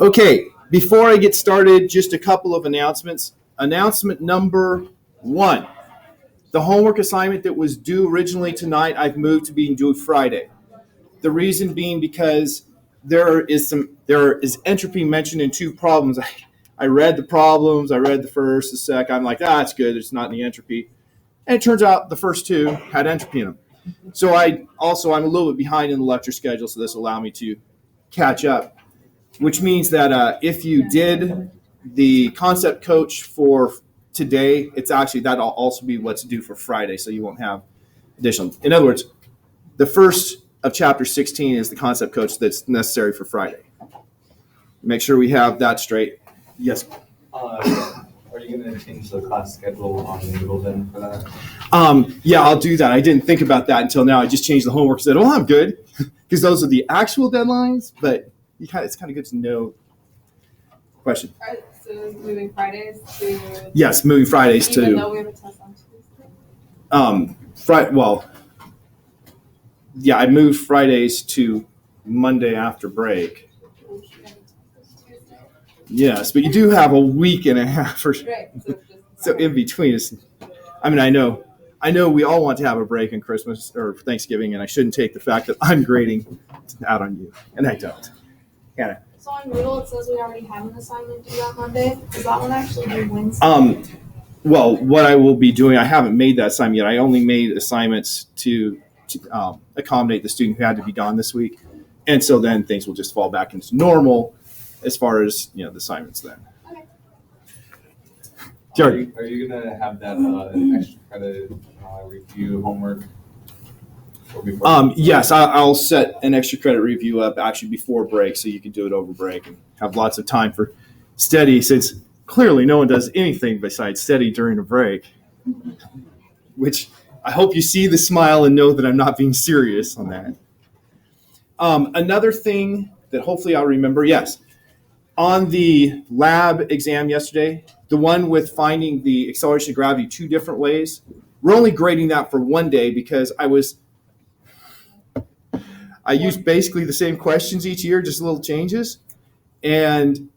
Okay, before I get started, just a couple of announcements. Announcement number 1. The homework assignment that was due originally tonight, I've moved to being due Friday. The reason being because there is entropy mentioned in 2 problems. I read the problems, I read the first, the second. I'm like, it's good, it's not any entropy. And it turns out the first 2 had entropy in them. So I'm a little bit behind in the lecture schedule, so this will allow me to catch up, which means that if you did the concept coach for today, it's actually, that'll also be what's due for Friday, so you won't have additional. In other words, the first of chapter 16 is the concept coach that's necessary for Friday. Make sure we have that straight. Yes. Are you going to change the class schedule on Moodle then for that? Yeah, I'll do that. I didn't think about that until now. I just changed the homework and said, I'm good, because those are the actual deadlines, but it's kind of good to know. Question? All right, so moving Fridays to... Yes, moving Fridays to... Even though we have a test on Tuesday? I moved Fridays to Monday after break. Yes, but you do have a week and a half. Right. So in between, I know we all want to have a break in Christmas or Thanksgiving, and I shouldn't take the fact that I'm grading out on you, and I don't. Hannah. So on Moodle, it says we already have an assignment due on Monday. Does that one actually do Wednesday? Well, what I will be doing, I haven't made that assignment yet. I only made assignments to accommodate the student who had to be gone this week, and so then things will just fall back into normal as far as the assignments then. Okay. Jerry. Are you going to have that extra credit review homework? Yes, I'll set an extra credit review up actually before break, so you can do it over break and have lots of time for study, since clearly no one does anything besides study during a break, which I hope you see the smile and know that I'm not being serious on that. Another thing that hopefully I'll remember, yes, on the lab exam yesterday, the one with finding the acceleration of gravity 2 different ways, we're only grading that for 1 day because I used basically the same questions each year, just little changes. And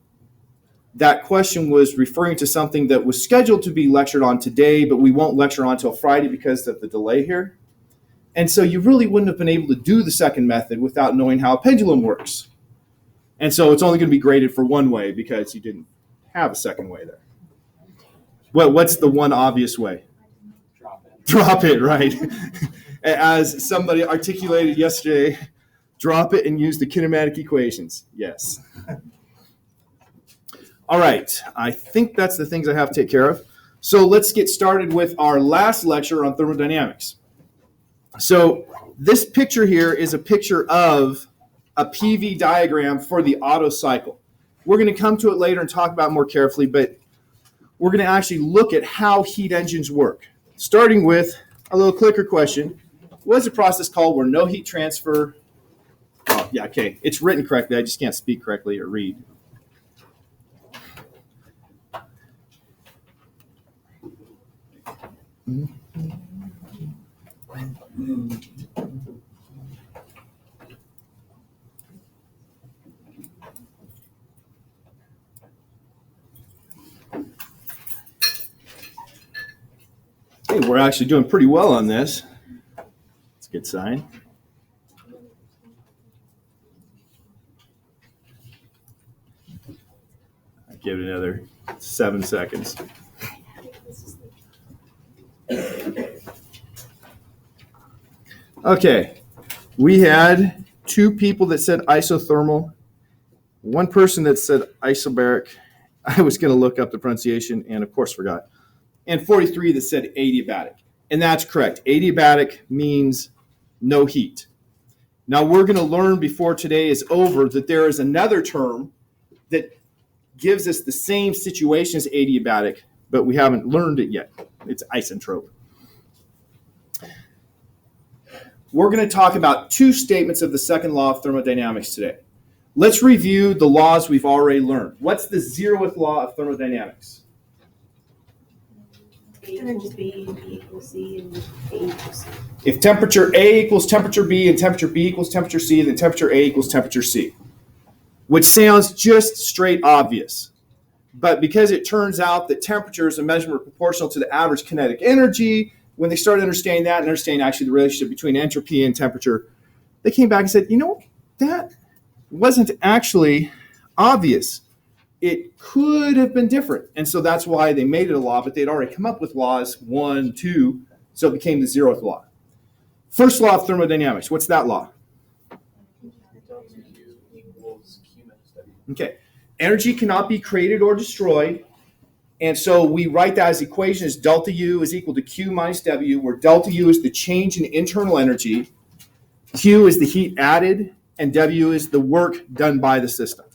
that question was referring to something that was scheduled to be lectured on today, but we won't lecture on until Friday because of the delay here. And so you really wouldn't have been able to do the second method without knowing how a pendulum works. And so it's only going to be graded for 1 way because you didn't have a second way there. What's the one obvious way? Drop it, right? As somebody articulated yesterday, drop it and use the kinematic equations. Yes. All right. I think that's the things I have to take care of. So let's get started with our last lecture on thermodynamics. So this picture here is a picture of a PV diagram for the Otto cycle. We're going to come to it later and talk about it more carefully, but we're going to actually look at how heat engines work, starting with a little clicker question. What is a process called where no heat transfer? Oh, yeah, okay. It's written correctly. I just can't speak correctly or read. Hey, we're actually doing pretty well on this. It's a good sign. I'll give it another 7 seconds. Okay, we had 2 people that said isothermal, 1 person that said isobaric. I was going to look up the pronunciation and, of course, forgot. And 43 that said adiabatic. And that's correct. Adiabatic means no heat. Now, we're going to learn before today is over that there is another term that gives us the same situation as adiabatic, but we haven't learned it yet. It's isentrope. We're going to talk about 2 statements of the second law of thermodynamics today. Let's review the laws we've already learned. What's the 0th law of thermodynamics? A equals B, B equals C, and A equals C. If temperature A equals temperature B and temperature B equals temperature C, then temperature A equals temperature C. which sounds just straight obvious. But because it turns out that temperature is a measurement proportional to the average kinetic energy, when they started understanding that and understanding actually the relationship between entropy and temperature, they came back and said, that wasn't actually obvious. It could have been different. And so that's why they made it a law, but they'd already come up with laws 1, 2, so it became the 0th law. First law of thermodynamics, what's that law? Okay, energy cannot be created or destroyed. And so we write that as equation as delta U is equal to Q minus W, where delta U is the change in internal energy, Q is the heat added, and W is the work done by the system.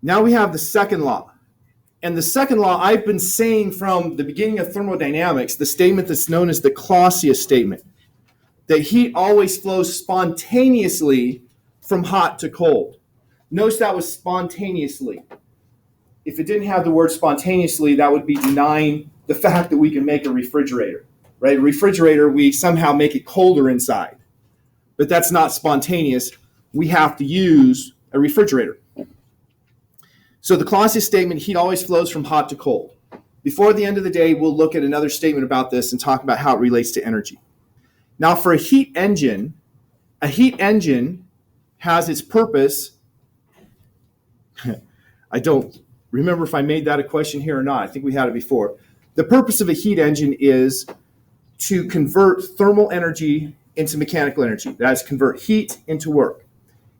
Now we have the second law. And the second law, I've been saying from the beginning of thermodynamics, the statement that's known as the Clausius statement, that heat always flows spontaneously from hot to cold. Notice that was spontaneously. If it didn't have the word spontaneously, that would be denying the fact that we can make a refrigerator, right? A refrigerator, we somehow make it colder inside, but that's not spontaneous. We have to use a refrigerator. So the Clausius statement, heat always flows from hot to cold. Before the end of the day, we'll look at another statement about this and talk about how it relates to energy. Now for a heat engine has its purpose. I don't remember if I made that a question here or not. I think we had it before. The purpose of a heat engine is to convert thermal energy into mechanical energy. That is, convert heat into work.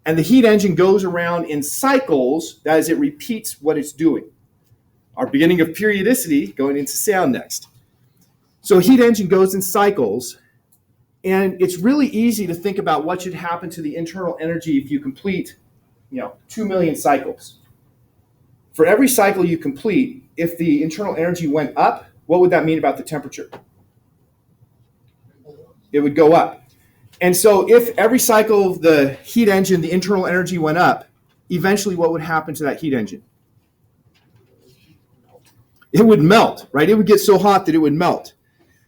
And the heat engine goes around in cycles, that is, it repeats what it's doing. Our beginning of periodicity, going into sound next. So a heat engine goes in cycles, and it's really easy to think about what should happen to the internal energy if you complete 2 million cycles. For every cycle you complete, if the internal energy went up, what would that mean about the temperature? It would go up. And so if every cycle of the heat engine, the internal energy went up, eventually what would happen to that heat engine? It would melt, right? It would get so hot that it would melt.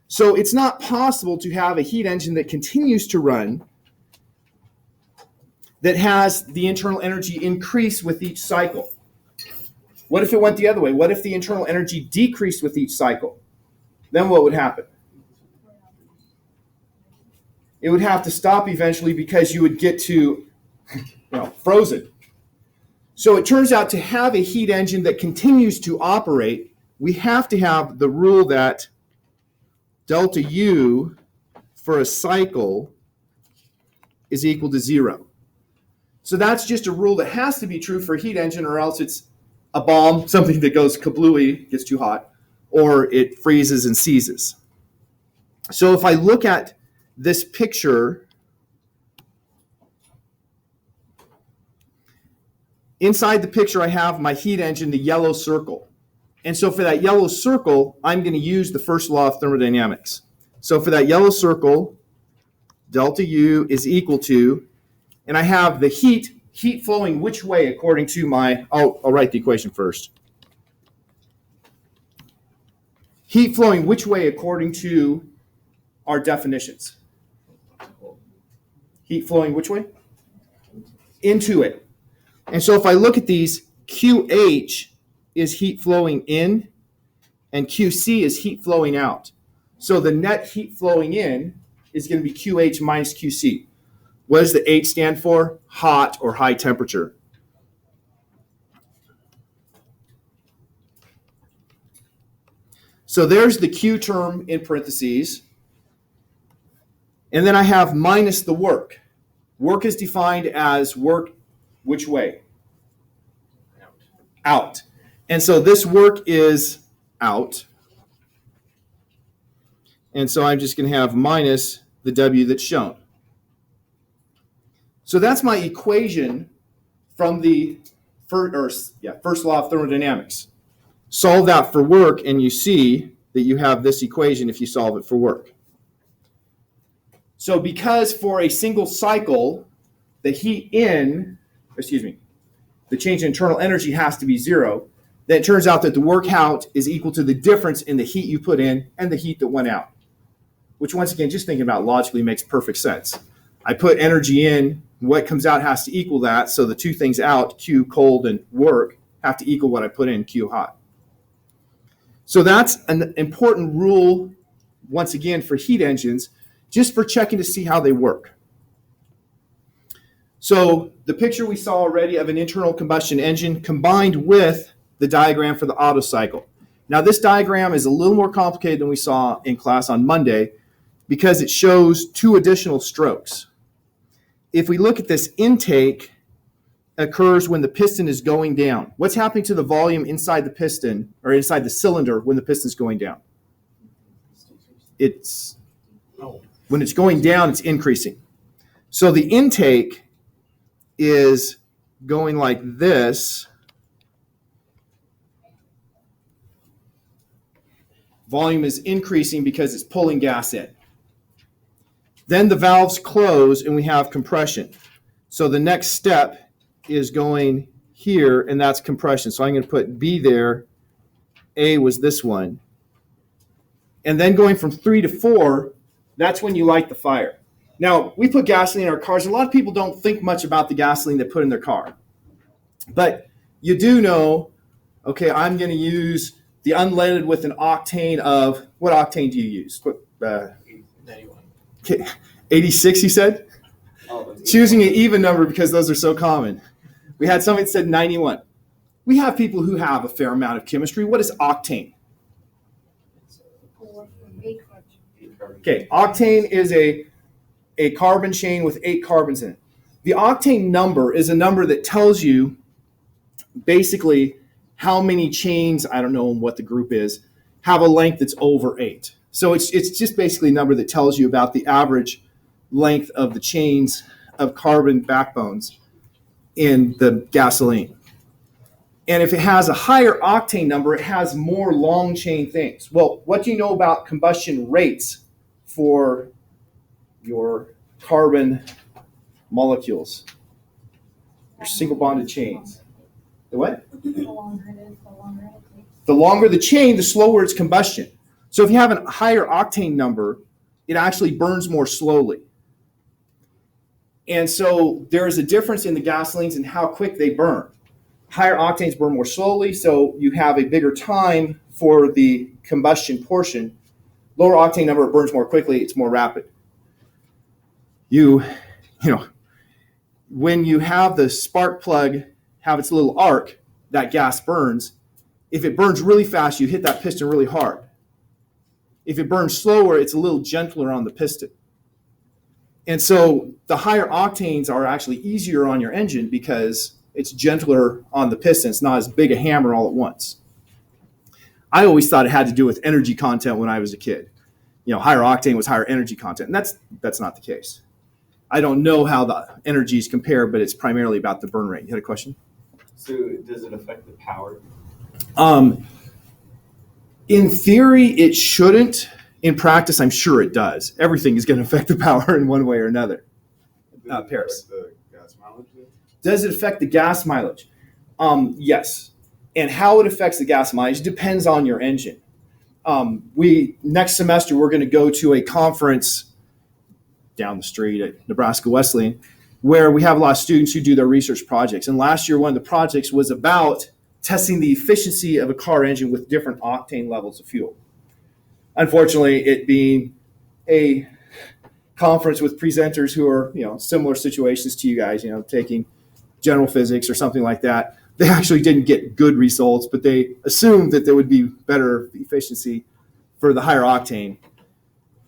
So it's not possible to have a heat engine that continues to run that has the internal energy increase with each cycle. What if it went the other way? What if the internal energy decreased with each cycle? Then what would happen? It would have to stop eventually because you would get to frozen. So it turns out to have a heat engine that continues to operate, we have to have the rule that delta U for a cycle is equal to 0. So that's just a rule that has to be true for a heat engine, or else it's a bomb, something that goes kablooey, gets too hot, or it freezes and seizes. So if I look at this picture, inside the picture I have my heat engine, the yellow circle. And so for that yellow circle, I'm going to use the first law of thermodynamics. So for that yellow circle, delta U is equal to, and I have the heat flowing which way according to my, I'll write the equation first. Heat flowing which way according to our definitions? Heat flowing which way? Into it. And so if I look at these, QH is heat flowing in, and QC is heat flowing out. So the net heat flowing in is going to be QH minus QC. What does the H stand for? Hot or high temperature. So there's the Q term in parentheses. And then I have minus the work. Work is defined as work which way? Out. And so this work is out. And so I'm just going to have minus the W that's shown. So that's my equation from the first law of thermodynamics. Solve that for work, and you see that you have this equation if you solve it for work. So because for a single cycle, the change in internal energy has to be 0, then it turns out that the work out is equal to the difference in the heat you put in and the heat that went out, which once again, just thinking about logically makes perfect sense. I put energy in what comes out has to equal that. So the two things out, Q cold and work, have to equal what I put in Q hot. So that's an important rule, once again, for heat engines, just for checking to see how they work. So the picture we saw already of an internal combustion engine combined with the diagram for the Otto cycle. Now this diagram is a little more complicated than we saw in class on Monday because it shows two additional strokes. If we look at this, intake occurs when the piston is going down. What's happening to the volume inside the piston or inside the cylinder when the piston is going down? When it's going down, it's increasing. So the intake is going like this. Volume is increasing because it's pulling gas in. Then the valves close and we have compression. So the next step is going here, and that's compression. So I'm going to put B there. A was this one. And then going from 3 to 4, that's when you light the fire. Now, we put gasoline in our cars. A lot of people don't think much about the gasoline they put in their car. But you do know, okay, I'm going to use the unleaded with an octane of, what octane do you use? 91. Okay, 86, you said? Choosing an even number because those are so common. We had somebody that said 91. We have people who have a fair amount of chemistry. What is octane? Okay, octane is a carbon chain with 8 carbons in it. The octane number is a number that tells you basically how many chains, I don't know what the group is, have a length that's over 8. So it's just basically a number that tells you about the average length of the chains of carbon backbones in the gasoline. And if it has a higher octane number, it has more long chain things. Well, what do you know about combustion rates for your carbon molecules, your single bonded chains? The what? The longer it is, the longer it takes. The longer the chain, the slower its combustion. So if you have a higher octane number, it actually burns more slowly. And so there is a difference in the gasolines and how quick they burn. Higher octanes burn more slowly, so you have a bigger time for the combustion portion. Lower octane number, it burns more quickly, it's more rapid. You know, when you have the spark plug have its little arc, that gas burns. If it burns really fast, you hit that piston really hard. If it burns slower, it's a little gentler on the piston. And so the higher octanes are actually easier on your engine because it's gentler on the piston. It's not as big a hammer all at once. I always thought it had to do with energy content when I was a kid. Higher octane was higher energy content, and that's not the case. I don't know how the energies compare, but it's primarily about the burn rate. You had a question? So does it affect the power? In theory, it shouldn't. In practice, I'm sure it does. Everything is going to affect the power in one way or another. Paris. The gas mileage? Does it affect the gas mileage? Yes. And how it affects the gas mileage depends on your engine. Next semester, we're going to go to a conference down the street at Nebraska Wesleyan where we have a lot of students who do their research projects. And last year, one of the projects was about testing the efficiency of a car engine with different octane levels of fuel. Unfortunately, it being a conference with presenters who are, similar situations to you guys, taking general physics or something like that, they actually didn't get good results, but they assumed that there would be better efficiency for the higher octane.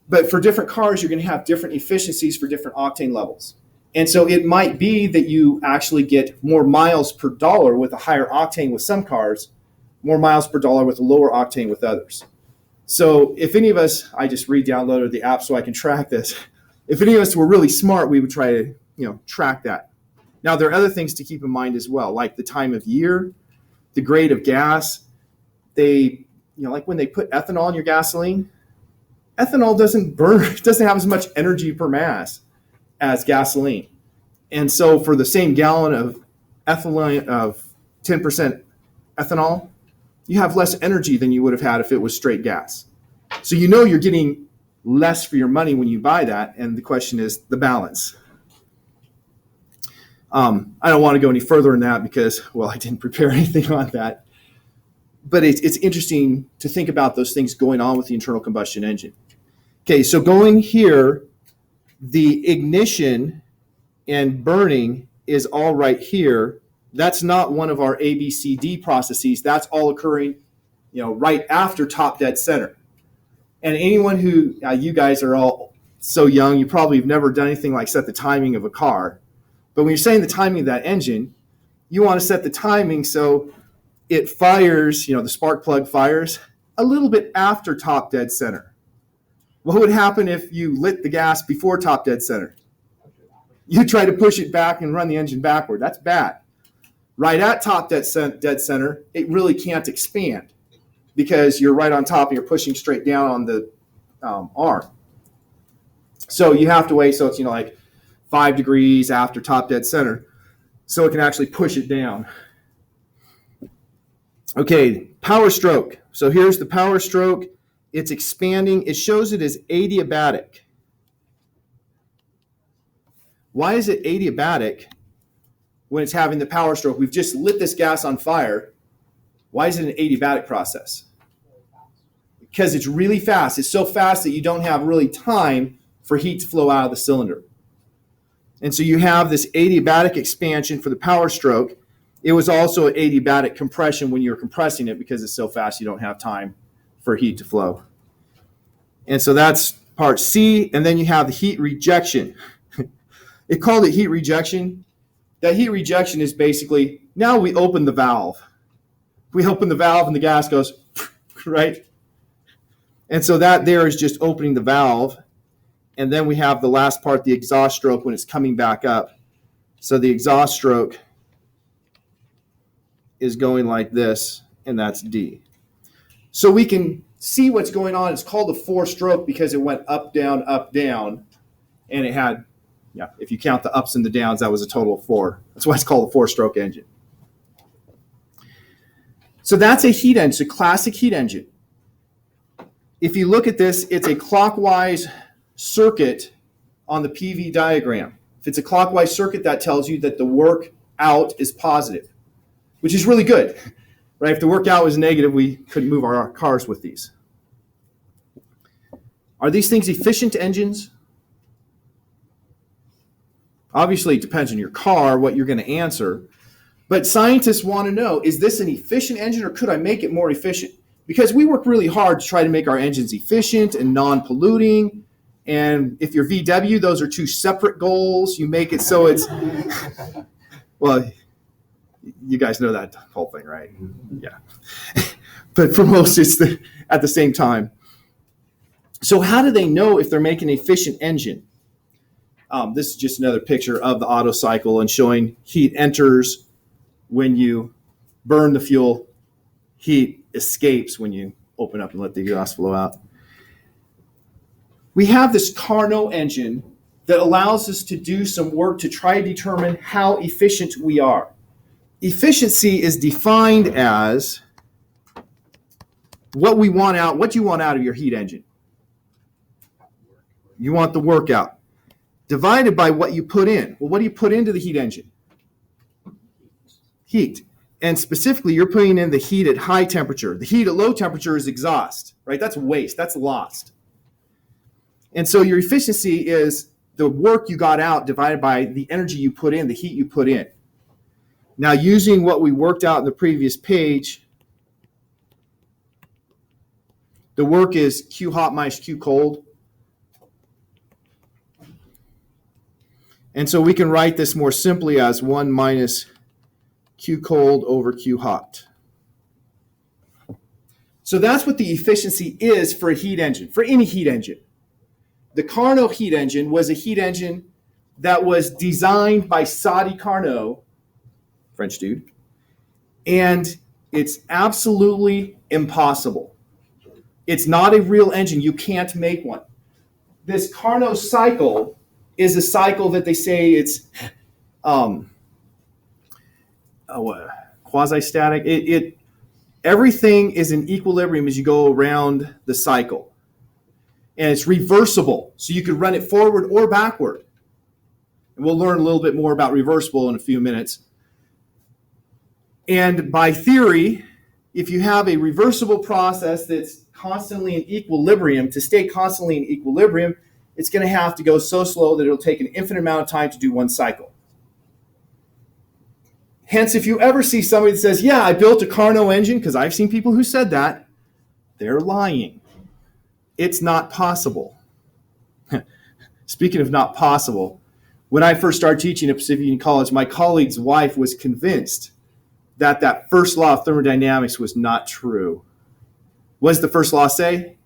But for different cars, you're going to have different efficiencies for different octane levels. And so it might be that you actually get more miles per dollar with a higher octane with some cars, more miles per dollar with a lower octane with others. So if any of us, I just re-downloaded the app so I can track this. If any of us were really smart, we would try to, track that. Now, there are other things to keep in mind as well, like the time of year, the grade of gas. Like when they put ethanol in your gasoline, ethanol doesn't burn, it doesn't have as much energy per mass as gasoline. And so for the same gallon of ethylene of 10% ethanol, you have less energy than you would have had if it was straight gas. So you're getting less for your money when you buy that, and the question is the balance. I don't want to go any further in that because, well, I didn't prepare anything on that. But it's interesting to think about those things going on with the internal combustion engine. Okay, so going here, the ignition and burning is all right here. That's not one of our ABCD processes. That's all occurring, right after top dead center. And anyone who, you guys are all so young, you probably have never done anything like set the timing of a car. But when you're setting the timing of that engine, you want to set the timing so it fires, the spark plug fires a little bit after top dead center. What would happen if you lit the gas before top dead center? You try to push it back and run the engine backward. That's bad. Right at top dead center, it really can't expand because you're right on top and you're pushing straight down on the arm. So you have to wait so it's, like 5 degrees after top dead center so it can actually push it down. Okay, power stroke. So here's the power stroke. It's expanding. It shows it as adiabatic. Why is it adiabatic when it's having the power stroke? We've just lit this gas on fire. Why is it an adiabatic process? Because it's really fast. It's so fast that you don't have really time for heat to flow out of the cylinder. And so you have this adiabatic expansion for the power stroke. It was also an adiabatic compression when you're compressing it because it's so fast you don't have time for heat to flow. And so that's part C. And then you have the heat rejection. It called it heat rejection. That heat rejection is basically, now we open the valve. We open the valve and the gas goes, right? And so that there is just opening the valve. And then we have the last part, the exhaust stroke, when it's coming back up. So the exhaust stroke is going like this, and that's D. So we can see what's going on. It's called a four-stroke because it went up, down, and it had, if you count the ups and the downs, that was a total of 4. That's why it's called a four-stroke engine. So that's a heat engine, a classic heat engine. If you look at this, it's a clockwise circuit on the PV diagram. If it's a clockwise circuit, that tells you that the work out is positive, which is really good, right? If the work out was negative, we couldn't move our cars with these. Are these things efficient engines? Obviously, it depends on your car, what you're going to answer. But scientists want to know, is this an efficient engine or could I make it more efficient? Because we work really hard to try to make our engines efficient and non-polluting. And if you're VW, those are 2 separate goals. You make it so it's, well, you guys know that whole thing, right? Yeah. But for most, it's at the same time. So how do they know if they're making an efficient engine? This is just another picture of the Otto cycle and showing heat enters when you burn the fuel. Heat escapes when you open up and let the exhaust flow out. We have this Carnot engine that allows us to do some work to try to determine how efficient we are. Efficiency is defined as what we want out. What do you want out of your heat engine? You want the work out. Divided by what you put in. Well, what do you put into the heat engine? Heat. And specifically, you're putting in the heat at high temperature. The heat at low temperature is exhaust, right? That's waste. That's lost. And so your efficiency is the work you got out divided by the energy you put in, the heat you put in. Now, using what we worked out in the previous page, the work is Q hot minus Q cold. And so we can write this more simply as 1 minus Q cold over Q hot. So that's what the efficiency is for a heat engine, for any heat engine. The Carnot heat engine was a heat engine that was designed by Sadi Carnot, French dude, and it's absolutely impossible. It's not a real engine. You can't make one. This Carnot cycle is a cycle that they say it's quasi-static. Everything is in equilibrium as you go around the cycle. And it's reversible, so you could run it forward or backward. And we'll learn a little bit more about reversible in a few minutes. And by theory, if you have a reversible process that's constantly in equilibrium, to stay constantly in equilibrium, it's going to have to go so slow that it'll take an infinite amount of time to do one cycle. Hence, if you ever see somebody that says, yeah, I built a Carnot engine, because I've seen people who said that, they're lying. It's not possible. Speaking of not possible, when I first started teaching at Pacific Union College, my colleague's wife was convinced that that first law of thermodynamics was not true. What does the first law say?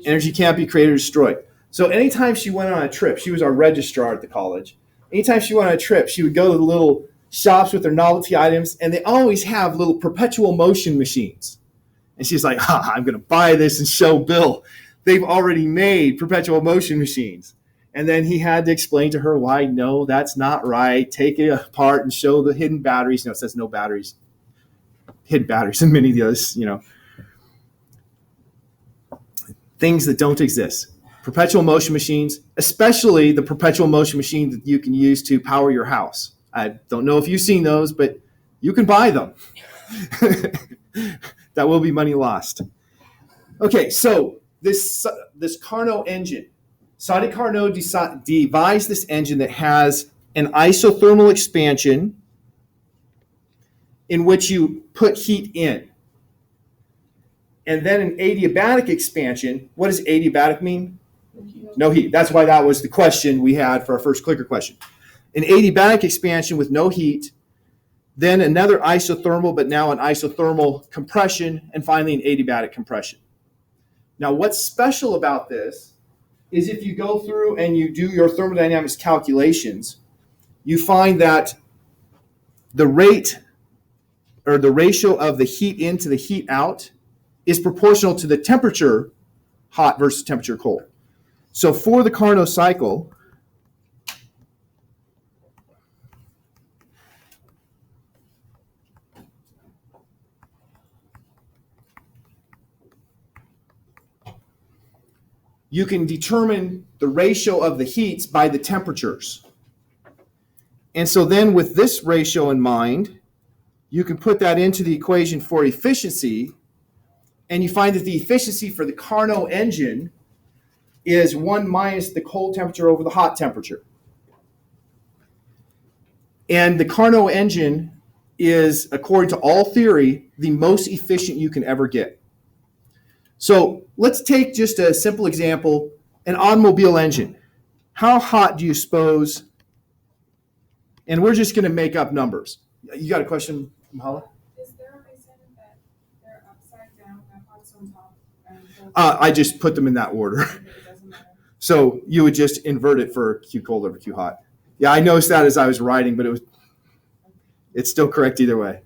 Energy can't be created or destroyed. So anytime she went on a trip, she was our registrar at the college. Anytime she went on a trip, she would go to the little shops with their novelty items, and they always have little perpetual motion machines. And she's like, I'm going to buy this and show Bill. They've already made perpetual motion machines. And then he had to explain to her why, no, that's not right. Take it apart and show the hidden batteries. No, it says no batteries. Hidden batteries and many of the others, things that don't exist. Perpetual motion machines, especially the perpetual motion machine that you can use to power your house. I don't know if you've seen those, but you can buy them. That will be money lost. Okay, so this Carnot engine, Sadi Carnot devised this engine that has an isothermal expansion in which you put heat in. And then an adiabatic expansion. What does adiabatic mean? No heat. That's why that was the question we had for our first clicker question. An adiabatic expansion with no heat, then another isothermal, but now an isothermal compression, and finally an adiabatic compression. Now, what's special about this is if you go through and you do your thermodynamics calculations, you find that the rate or the ratio of the heat in to the heat out is proportional to the temperature hot versus temperature cold. So for the Carnot cycle, you can determine the ratio of the heats by the temperatures. And so then with this ratio in mind, you can put that into the equation for efficiency, and you find that the efficiency for the Carnot engine is 1 minus the cold temperature over the hot temperature. And the Carnot engine is, according to all theory, the most efficient you can ever get. So let's take just a simple example, an automobile engine. How hot do you suppose? And we're just going to make up numbers. You got a question, Mahala? Is there a reason that they're upside down, that hot's on top? I just put them in that order. It doesn't matter. So you would just invert it for Q cold over Q hot. Yeah, I noticed that as I was writing, but it's still correct either way.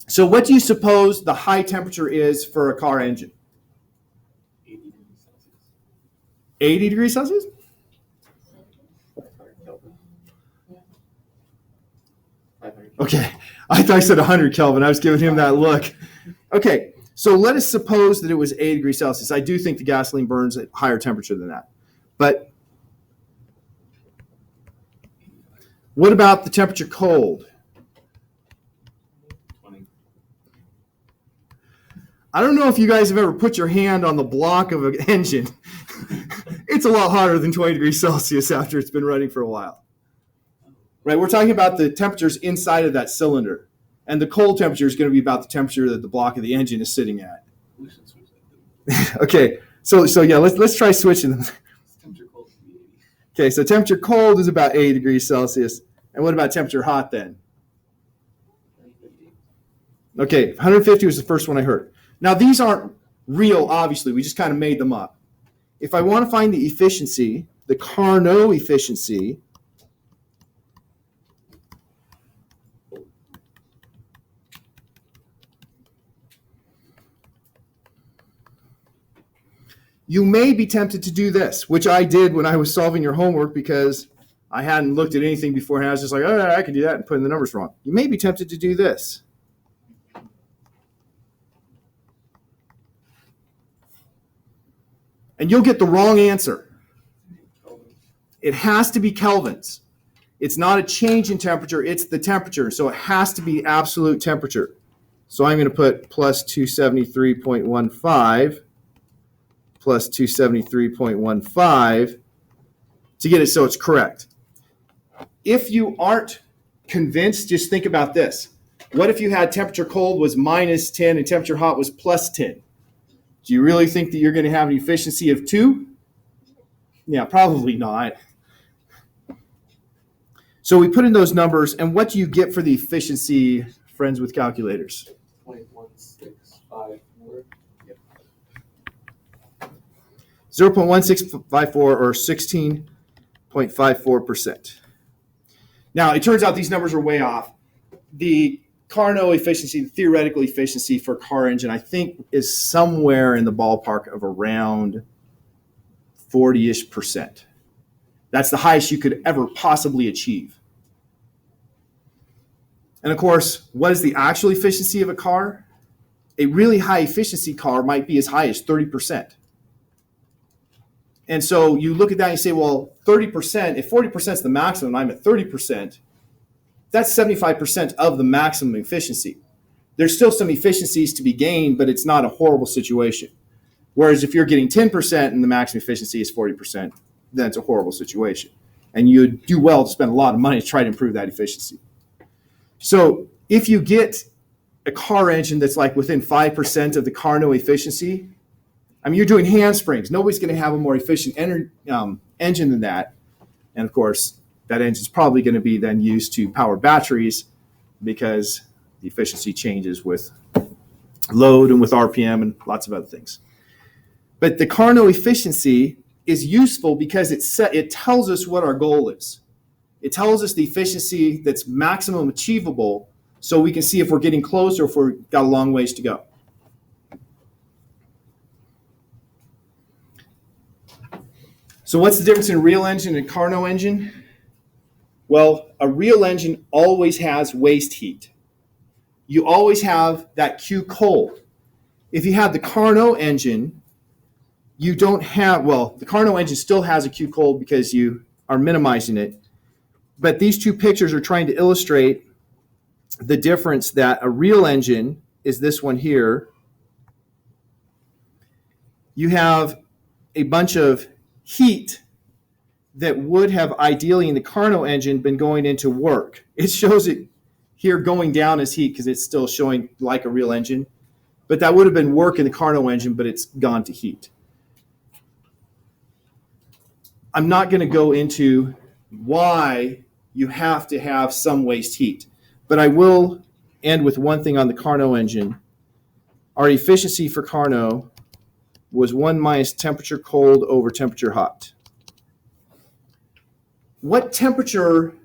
So what do you suppose the high temperature is for a car engine? 80 degrees Celsius? Okay, I thought I said 100 Kelvin. I was giving him that look. Okay, so let us suppose that it was 80 degrees Celsius. I do think the gasoline burns at higher temperature than that. But what about the temperature cold? 20. I don't know if you guys have ever put your hand on the block of an engine. It's a lot hotter than 20 degrees Celsius after it's been running for a while. Right, we're talking about the temperatures inside of that cylinder. And the cold temperature is going to be about the temperature that the block of the engine is sitting at. Okay, so yeah, let's try switching them. Okay, so temperature cold is about 80 degrees Celsius. And what about temperature hot then? Okay, 150 was the first one I heard. Now, these aren't real, obviously. We just kind of made them up. If I want to find the efficiency, the Carnot efficiency, you may be tempted to do this, which I did when I was solving your homework because I hadn't looked at anything beforehand. I was just like, oh, I can do that and put in the numbers wrong. You may be tempted to do this. And you'll get the wrong answer. It has to be kelvins. It's not a change in temperature, it's the temperature. So it has to be absolute temperature. So I'm going to put plus 273.15 plus 273.15 to get it so it's correct. If you aren't convinced, just think about this. What if you had temperature cold was minus 10 and temperature hot was plus 10? Do you really think that you're going to have an efficiency of 2? Yeah, probably not. So we put in those numbers, and what do you get for the efficiency, friends with calculators? 0.1654. 0.1654 or 16.54%. Now, it turns out these numbers are way off. The Carnot efficiency, the theoretical efficiency for a car engine, I think is somewhere in the ballpark of around 40-ish%. That's the highest you could ever possibly achieve. And of course, what is the actual efficiency of a car? A really high efficiency car might be as high as 30%. And so you look at that and you say, well, 30%, if 40% is the maximum, I'm at 30%, that's 75% of the maximum efficiency. There's still some efficiencies to be gained, but it's not a horrible situation. Whereas if you're getting 10% and the maximum efficiency is 40%, then it's a horrible situation. And you'd do well to spend a lot of money to try to improve that efficiency. So if you get a car engine that's like within 5% of the Carnot efficiency, I mean, you're doing handsprings. Nobody's going to have a more efficient engine than that. And of course, that engine's probably going to be then used to power batteries because the efficiency changes with load and with RPM and lots of other things. But the Carnot efficiency is useful because it tells us what our goal is. It tells us the efficiency that's maximum achievable so we can see if we're getting close or if we've got a long ways to go. So what's the difference in a real engine and a Carnot engine? Well, a real engine always has waste heat. You always have that Q cold. If you have the Carnot engine, you don't have, well, the Carnot engine still has a Q cold because you are minimizing it. But these two pictures are trying to illustrate the difference that a real engine is this one here. You have a bunch of heat that would have ideally in the Carnot engine been going into work. It shows it here going down as heat because it's still showing like a real engine. But that would have been work in the Carnot engine, but it's gone to heat. I'm not going to go into why you have to have some waste heat, but I will end with one thing on the Carnot engine. Our efficiency for Carnot was 1 minus temperature cold over temperature hot. What temperature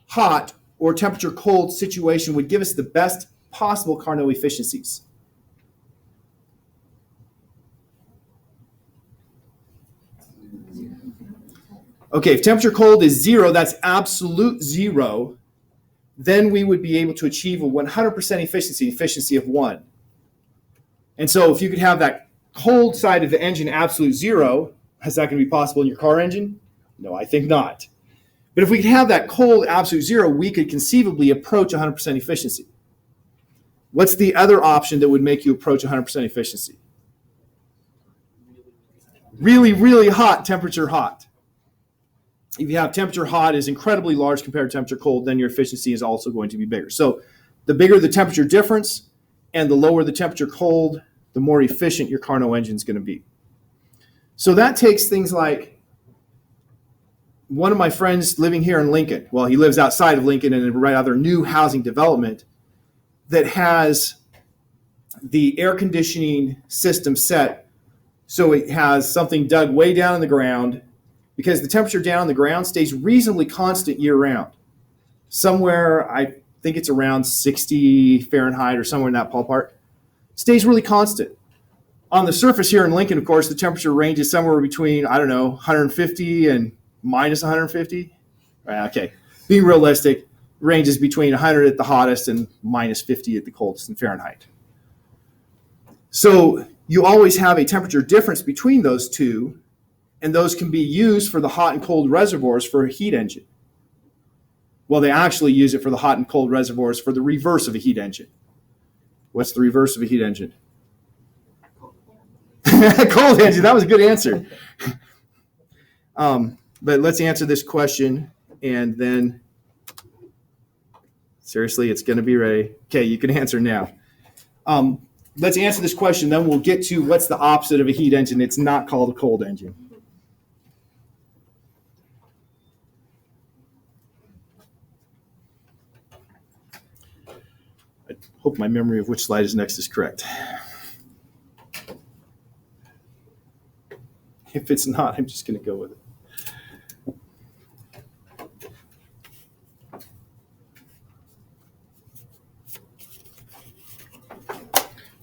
hot or temperature cold situation would give us the best possible Carnot efficiencies? Okay, if temperature cold is 0, that's absolute 0, then we would be able to achieve a 100% efficiency of 1. And so if you could have that cold side of the engine absolute 0, is that going to be possible in your car engine? No, I think not. But if we could have that cold absolute 0, we could conceivably approach 100% efficiency. What's the other option that would make you approach 100% efficiency? Really, really hot, temperature hot. If you have temperature hot is incredibly large compared to temperature cold, then your efficiency is also going to be bigger. So the bigger the temperature difference and the lower the temperature cold, the more efficient your Carnot engine is going to be. So that takes things like one of my friends living here in Lincoln. Well, he lives outside of Lincoln in a rather new housing development that has the air conditioning system set so it has something dug way down in the ground because the temperature down on the ground stays reasonably constant year-round. Somewhere, I think it's around 60 Fahrenheit or somewhere in that ballpark. Stays really constant. On the surface here in Lincoln, of course, the temperature ranges somewhere between, 150 and minus 150. Okay, being realistic, ranges between 100 at the hottest and minus 50 at the coldest in Fahrenheit. So you always have a temperature difference between those two, and those can be used for the hot and cold reservoirs for a heat engine. Well, they actually use it for the hot and cold reservoirs for the reverse of a heat engine. What's the reverse of a heat engine? Cold engine. That was a good answer. But let's answer this question, and then seriously, it's going to be ready. Okay, you can answer now. Let's answer this question, then we'll get to what's the opposite of a heat engine. It's not called a cold engine. I hope my memory of which slide is next is correct. If it's not, I'm just going to go with it.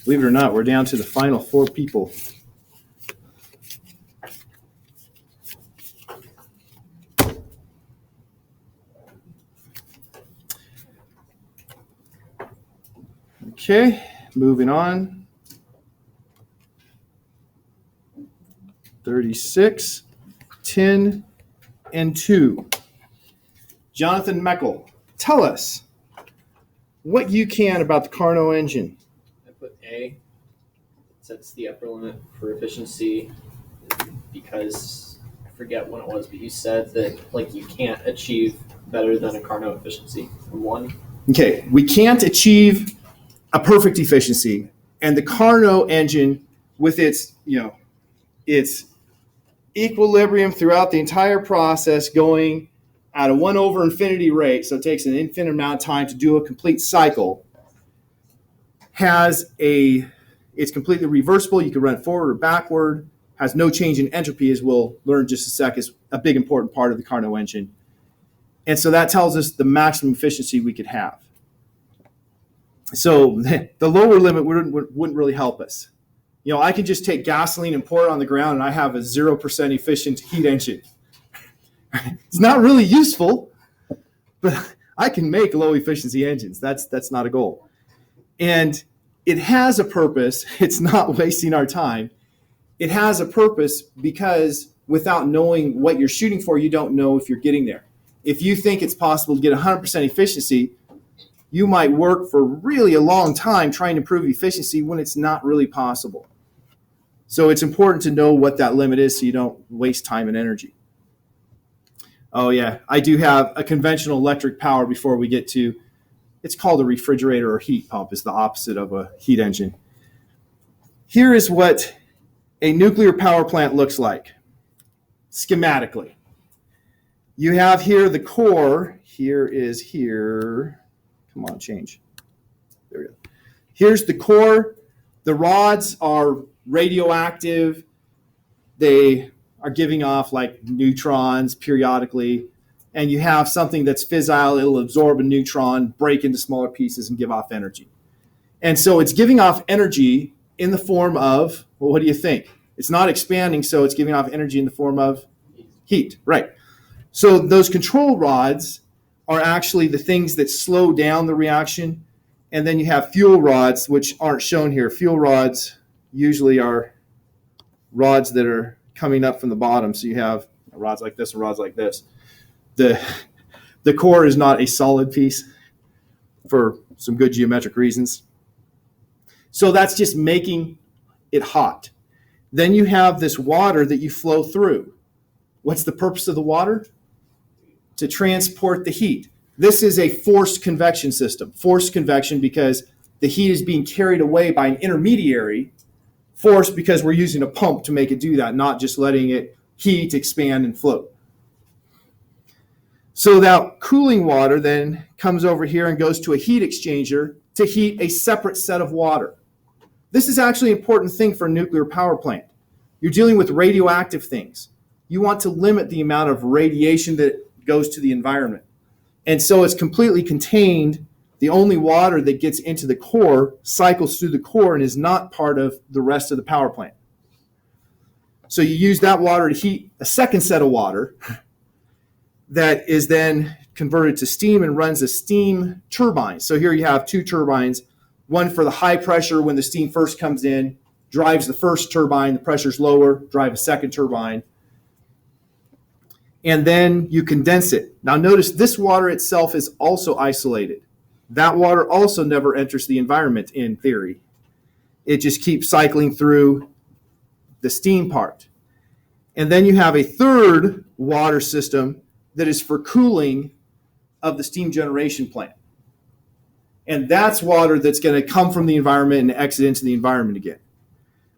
Believe it or not, we're down to the final 4 people. Okay, moving on. 36, 10, and 2. Jonathan Meckel, tell us what you can about the Carnot engine. I put A. It sets the upper limit for efficiency because I forget when it was, but you said that you can't achieve better than a Carnot efficiency. 1. Okay, we can't achieve a perfect efficiency, and the Carnot engine, with its equilibrium throughout the entire process, going at a 1/infinity rate, so it takes an infinite amount of time to do a complete cycle, it's completely reversible. You can run it forward or backward, has no change in entropy, as we'll learn in just a sec, is a big important part of the Carnot engine. And so that tells us the maximum efficiency we could have. So the lower limit wouldn't really help us. I can just take gasoline and pour it on the ground and I have a 0% efficient heat engine. It's not really useful, but I can make low efficiency engines. That's not a goal. And it has a purpose. It's not wasting our time. It has a purpose because without knowing what you're shooting for, you don't know if you're getting there. If you think it's possible to get 100% efficiency, you might work for really a long time trying to improve efficiency when it's not really possible. So it's important to know what that limit is so you don't waste time and energy. Oh yeah, I do have a conventional electric power before we get to, it's called a refrigerator or heat pump, is the opposite of a heat engine. Here is what a nuclear power plant looks like schematically. You have here the core, here. Come on, change. There we go. Here's the core. The rods are radioactive. They are giving off neutrons periodically. And you have something that's fissile. It'll absorb a neutron, break into smaller pieces, and give off energy. And so it's giving off energy in the form of, well, what do you think? It's not expanding, so it's giving off energy in the form of heat, right? So those control rods are actually the things that slow down the reaction. And then you have fuel rods, which aren't shown here. Fuel rods usually are rods that are coming up from the bottom. So you have rods like this and rods like this. The core is not a solid piece for some good geometric reasons. So that's just making it hot. Then you have this water that you flow through. What's the purpose of the water? To transport the heat. This is a forced convection system. Forced convection because the heat is being carried away by an intermediary. Forced because we're using a pump to make it do that, not just letting it heat, expand, and float. So that cooling water then comes over here and goes to a heat exchanger to heat a separate set of water. This is actually an important thing for a nuclear power plant. You're dealing with radioactive things. You want to limit the amount of radiation that goes to the environment. And so it's completely contained. The only water that gets into the core cycles through the core and is not part of the rest of the power plant. So you use that water to heat a second set of water that is then converted to steam and runs a steam turbine. So here you have 2 turbines, one for the high pressure when the steam first comes in, drives the first turbine, the pressure's lower, drive a second turbine. and then you condense it. Now notice this water itself is also isolated. That water also never enters the environment in theory. It just keeps cycling through the steam part. And then you have a third water system that is for cooling of the steam generation plant. And that's water that's going to come from the environment and exit into the environment again.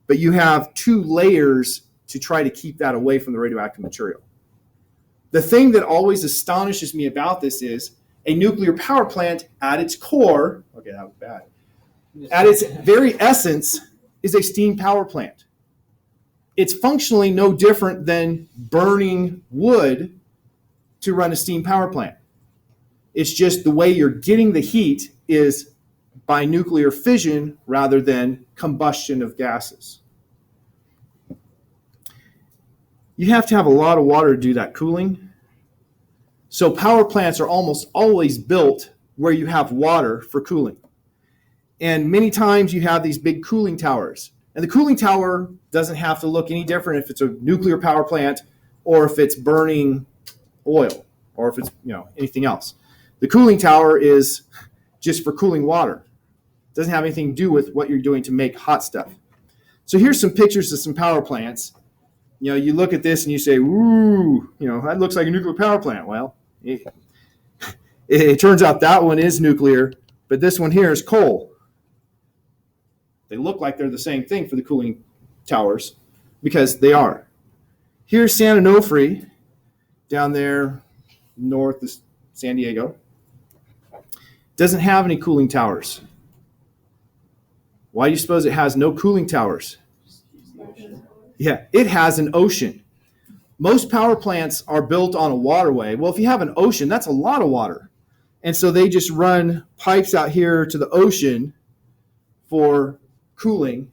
But you have two layers to try to keep that away from the radioactive material. The thing that always astonishes me about this is a nuclear power plant at its core, okay, that was bad, at its very essence is a steam power plant. It's functionally no different than burning wood to run a steam power plant. It's just the way you're getting the heat is by nuclear fission rather than combustion of gases. You have to have a lot of water to do that cooling. So power plants are almost always built where you have water for cooling. And many times you have these big cooling towers. And the cooling tower doesn't have to look any different if it's a nuclear power plant or if it's burning oil or if it's anything else. The cooling tower is just for cooling water. It doesn't have anything to do with what you're doing to make hot stuff. So here's some pictures of some power plants. You look at this and you say, ooh, that looks like a nuclear power plant. Well, it turns out that one is nuclear, but this one here is coal. They look like they're the same thing for the cooling towers because they are. Here's San Onofre down there north of San Diego. Doesn't have any cooling towers. Why do you suppose it has no cooling towers? Yeah, it has an ocean. Most power plants are built on a waterway. Well, if you have an ocean, that's a lot of water. And so they just run pipes out here to the ocean for cooling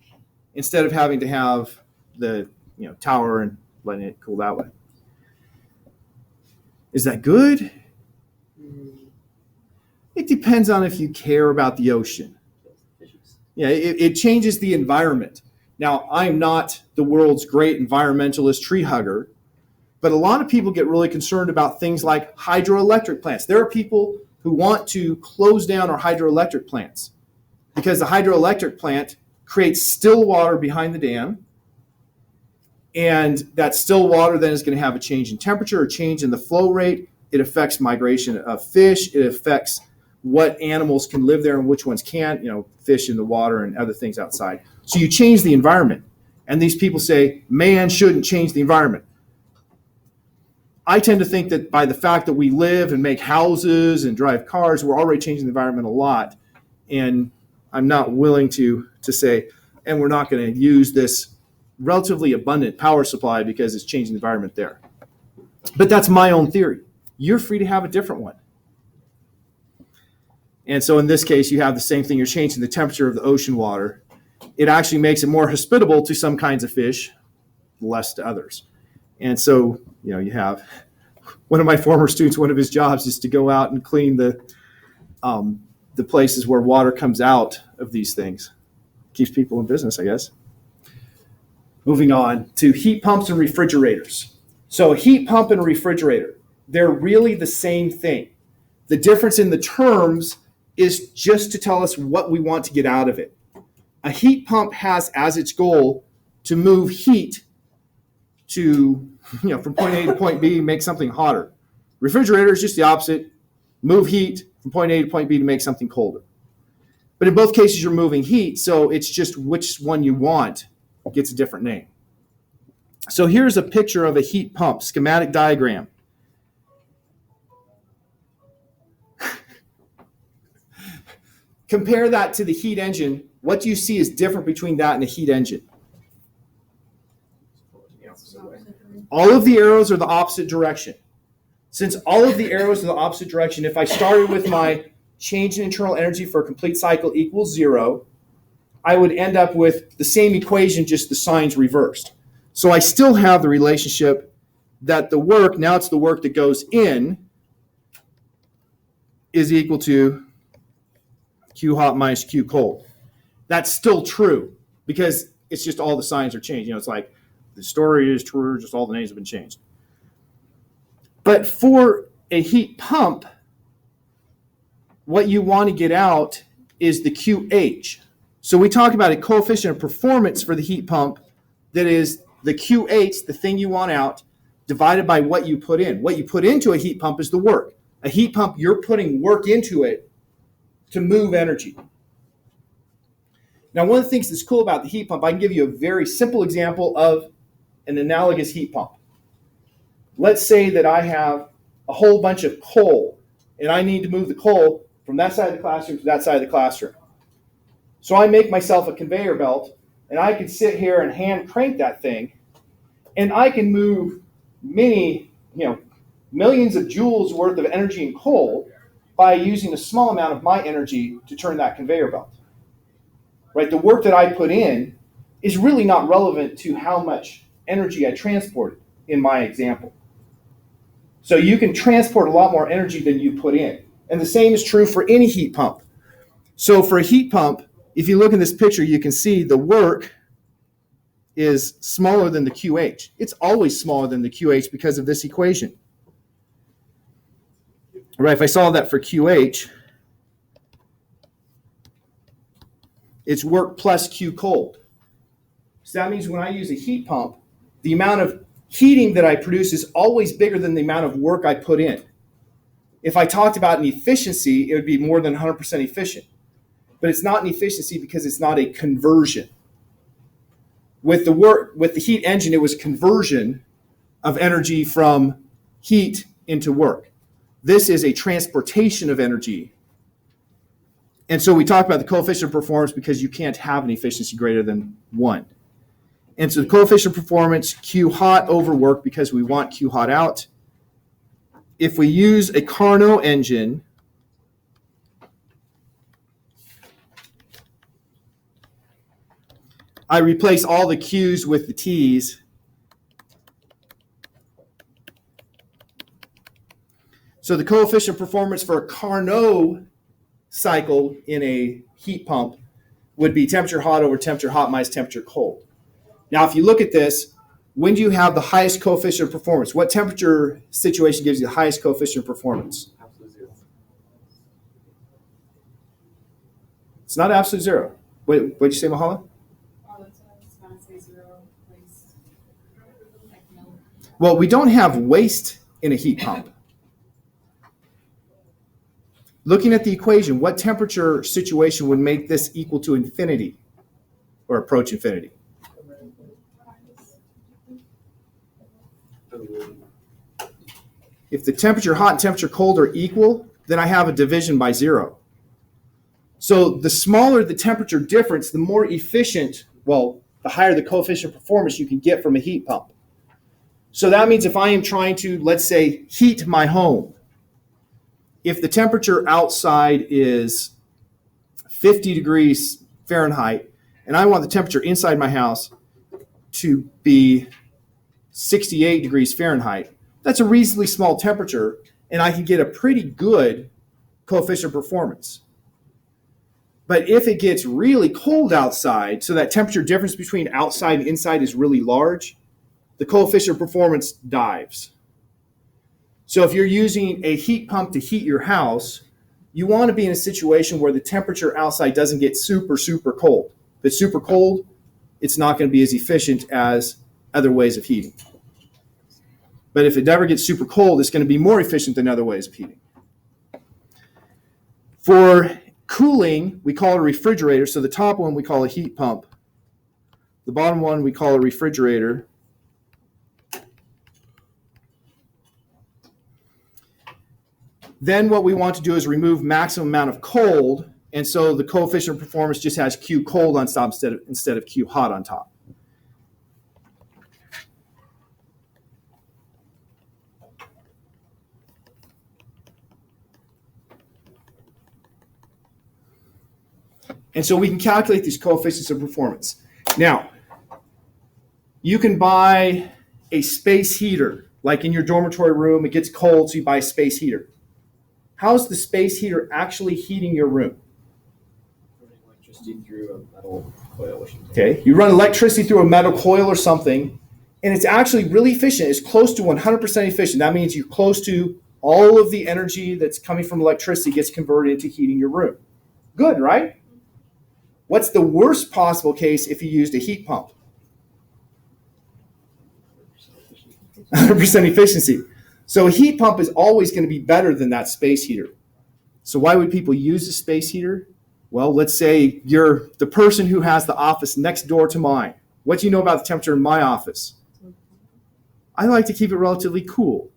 instead of having to have the tower and letting it cool that way. Is that good? It depends on if you care about the ocean. Yeah, it changes the environment. Now, I'm not the world's great environmentalist tree hugger, but a lot of people get really concerned about things like hydroelectric plants. There are people who want to close down our hydroelectric plants because the hydroelectric plant creates still water behind the dam, and that still water then is going to have a change in temperature, a change in the flow rate. It affects migration of fish. It affects what animals can live there and which ones can't, fish in the water and other things outside. So you change the environment. And these people say, man shouldn't change the environment. I tend to think that by the fact that we live and make houses and drive cars, we're already changing the environment a lot. And I'm not willing to say, and we're not going to use this relatively abundant power supply because it's changing the environment there. But that's my own theory. You're free to have a different one. And so in this case, you have the same thing. You're changing the temperature of the ocean water. It actually makes it more hospitable to some kinds of fish, less to others. And so, you have one of my former students, one of his jobs is to go out and clean the places where water comes out of these things. Keeps people in business, I guess. Moving on to heat pumps and refrigerators. So a heat pump and a refrigerator, they're really the same thing. The difference in the terms is just to tell us what we want to get out of it. A heat pump has as its goal to move heat to, from point A to point B, make something hotter. Refrigerator is just the opposite. Move heat from point A to point B to make something colder. But in both cases, you're moving heat, so it's just which one you want gets a different name. So here's a picture of a heat pump, schematic diagram. Compare that to the heat engine. What do you see is different between that and a heat engine? All of the arrows are the opposite direction. Since all of the arrows are the opposite direction, if I started with my change in internal energy for a complete cycle equals 0, I would end up with the same equation, just the signs reversed. So I still have the relationship that the work, now it's the work that goes in, is equal to Q hot minus Q cold. That's still true because it's just all the signs are changed. It's like the story is true, just all the names have been changed. But for a heat pump, what you want to get out is the QH. So we talk about a coefficient of performance for the heat pump that is the QH, the thing you want out, divided by what you put in. What you put into a heat pump is the work. A heat pump, you're putting work into it to move energy. Now, one of the things that's cool about the heat pump, I can give you a very simple example of an analogous heat pump. Let's say that I have a whole bunch of coal, and I need to move the coal from that side of the classroom to that side of the classroom. So I make myself a conveyor belt, and I can sit here and hand crank that thing, and I can move millions of joules worth of energy in coal by using a small amount of my energy to turn that conveyor belt. Right? The work that I put in is really not relevant to how much energy I transported in my example. So you can transport a lot more energy than you put in. And the same is true for any heat pump. So for a heat pump, if you look in this picture, you can see the work is smaller than the QH. It's always smaller than the QH because of this equation. Right, if I solve that for QH, it's work plus Q cold. So that means when I use a heat pump, the amount of heating that I produce is always bigger than the amount of work I put in. If I talked about an efficiency, it would be more than 100% efficient. But it's not an efficiency because it's not a conversion. With the heat engine, it was conversion of energy from heat into work. This is a transportation of energy. And so we talk about the coefficient of performance because you can't have an efficiency greater than 1. And so the coefficient of performance, Q hot over work because we want Q hot out. If we use a Carnot engine, I replace all the Q's with the T's. So the coefficient of performance for a Carnot cycle in a heat pump would be temperature hot over temperature hot minus temperature cold. Now, if you look at this, when do you have the highest coefficient of performance? What temperature situation gives you the highest coefficient of performance? Absolute zero. It's not absolute zero. What did you say, Mahala? Oh, that's what I was gonna say, 0 waste. Like, no. Well, we don't have waste in a heat pump. Looking at the equation, what temperature situation would make this equal to infinity or approach infinity? If the temperature hot and temperature cold are equal, then I have a division by 0. So the smaller the temperature difference, the more efficient, the higher the coefficient of performance you can get from a heat pump. So that means if I am trying to, let's say, heat my home, if the temperature outside is 50 degrees Fahrenheit, and I want the temperature inside my house to be 68 degrees Fahrenheit, that's a reasonably small temperature, and I can get a pretty good coefficient of performance. But if it gets really cold outside, so that temperature difference between outside and inside is really large, the coefficient of performance dives. So if you're using a heat pump to heat your house, you want to be in a situation where the temperature outside doesn't get super, super cold. If it's super cold, it's not going to be as efficient as other ways of heating. But if it never gets super cold, it's going to be more efficient than other ways of heating. For cooling, we call it a refrigerator. So the top one we call a heat pump. The bottom one we call a refrigerator. Then what we want to do is remove maximum amount of cold, and so the coefficient of performance just has Q cold on top instead of Q hot on top. And so we can calculate these coefficients of performance. Now, you can buy a space heater, like in your dormitory room, it gets cold, so you buy a space heater. How's the space heater actually heating your room? Running electricity through a metal coil or something. Okay, you run electricity through a metal coil or something, And it's actually really efficient. It's close to 100% efficient. That means you're close to all of the energy that's coming from electricity gets converted into heating your room. Good, right? What's the worst possible case if you used a heat pump? 100% efficiency. So a heat pump is always going to be better than that space heater. So why would people use a space heater? Well, let's say you're the person who has the office next door to mine. What do you know about the temperature in my office? I like to keep it relatively cool.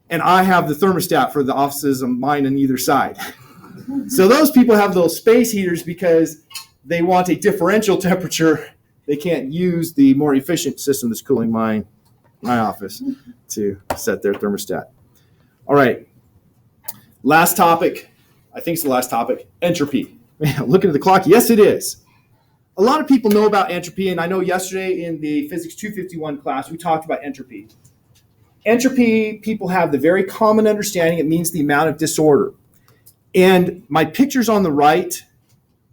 And I have the thermostat for the offices of mine on either side. So those people have those space heaters because they want a differential temperature. They can't use the more efficient system that's cooling my office to set their thermostat. All right. Last topic. I think it's the last topic. Entropy. Looking at the clock. Yes, it is. A lot of people know about entropy, and I know yesterday in the Physics 251 class, we talked about entropy. Entropy, people have the very common understanding. It means the amount of disorder. And my pictures on the right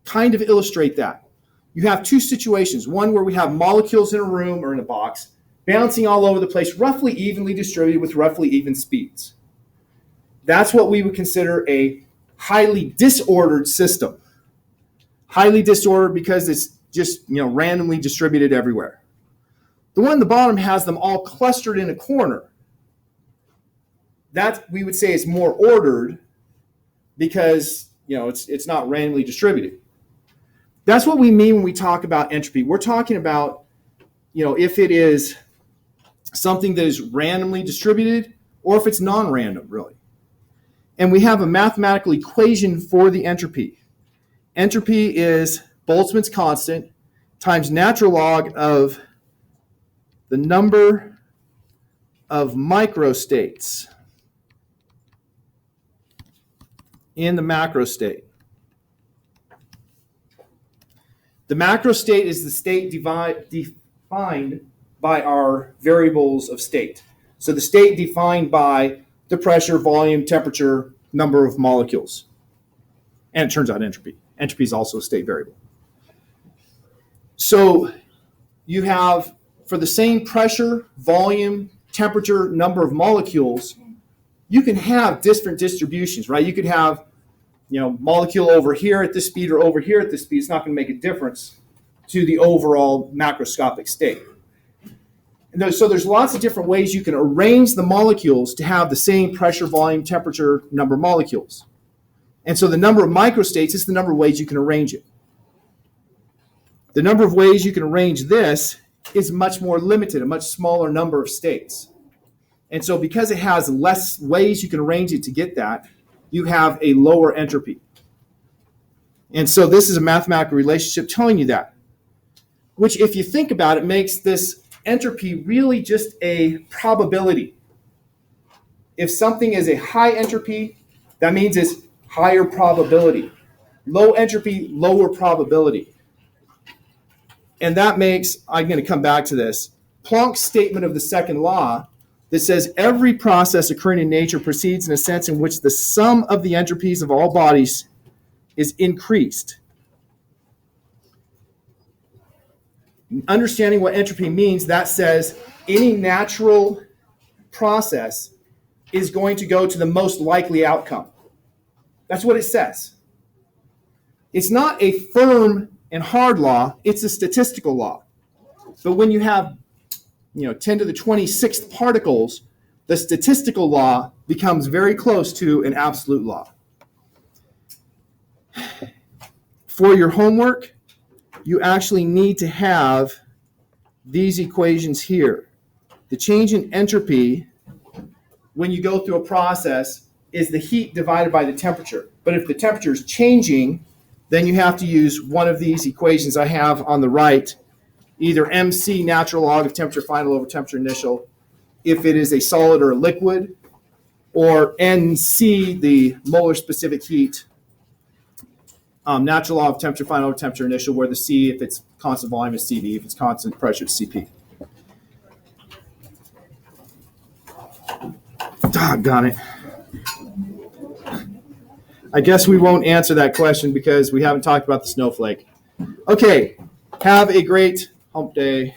kind of illustrate that. You have two situations. One where we have molecules in a room or in a box bouncing all over the place, roughly evenly distributed with roughly even speeds. That's what we would consider a highly disordered system. Highly disordered because it's just randomly distributed everywhere. The one at the bottom has them all clustered in a corner. That we would say is more ordered because it's not randomly distributed. That's what we mean when we talk about entropy. We're talking about if it is something that is randomly distributed or if it's non-random, really. And we have a mathematical equation for the entropy. Entropy is Boltzmann's constant times natural log of the number of microstates in the macro state. The macro state is the state defined by our variables of state. So the state defined by the pressure, volume, temperature, number of molecules. And it turns out entropy. Entropy is also a state variable. So you have, for the same pressure, volume, temperature, number of molecules, you can have different distributions, right? You could have, molecule over here at this speed or over here at this speed. It's not going to make a difference to the overall macroscopic state. And so there's lots of different ways you can arrange the molecules to have the same pressure, volume, temperature, number of molecules. And so the number of microstates is the number of ways you can arrange it. The number of ways you can arrange this is much more limited, a much smaller number of states. And so because it has less ways you can arrange it to get that, you have a lower entropy. And so this is a mathematical relationship telling you that, which if you think about it, makes this entropy really just a probability. If something is a high entropy, that means it's higher probability. Low entropy, lower probability. And that makes, I'm going to come back to this, Planck's statement of the second law that says every process occurring in nature proceeds in a sense in which the sum of the entropies of all bodies is increased. Understanding what entropy means, that says any natural process is going to go to the most likely outcome. That's what it says. It's not a firm and hard law, it's a statistical law. But when you have 10 to the 26th particles, the statistical law becomes very close to an absolute law. For your homework, you actually need to have these equations here. The change in entropy when you go through a process is the heat divided by the temperature. But if the temperature is changing, then you have to use one of these equations I have on the right, either MC, natural log of temperature final over temperature initial, if it is a solid or a liquid, or NC, the molar specific heat, natural log of temperature final over temperature initial, where the C, if it's constant volume, is CV, if it's constant pressure, it's CP. Doggone it. I guess we won't answer that question because we haven't talked about the snowflake. Okay, have a great hump day.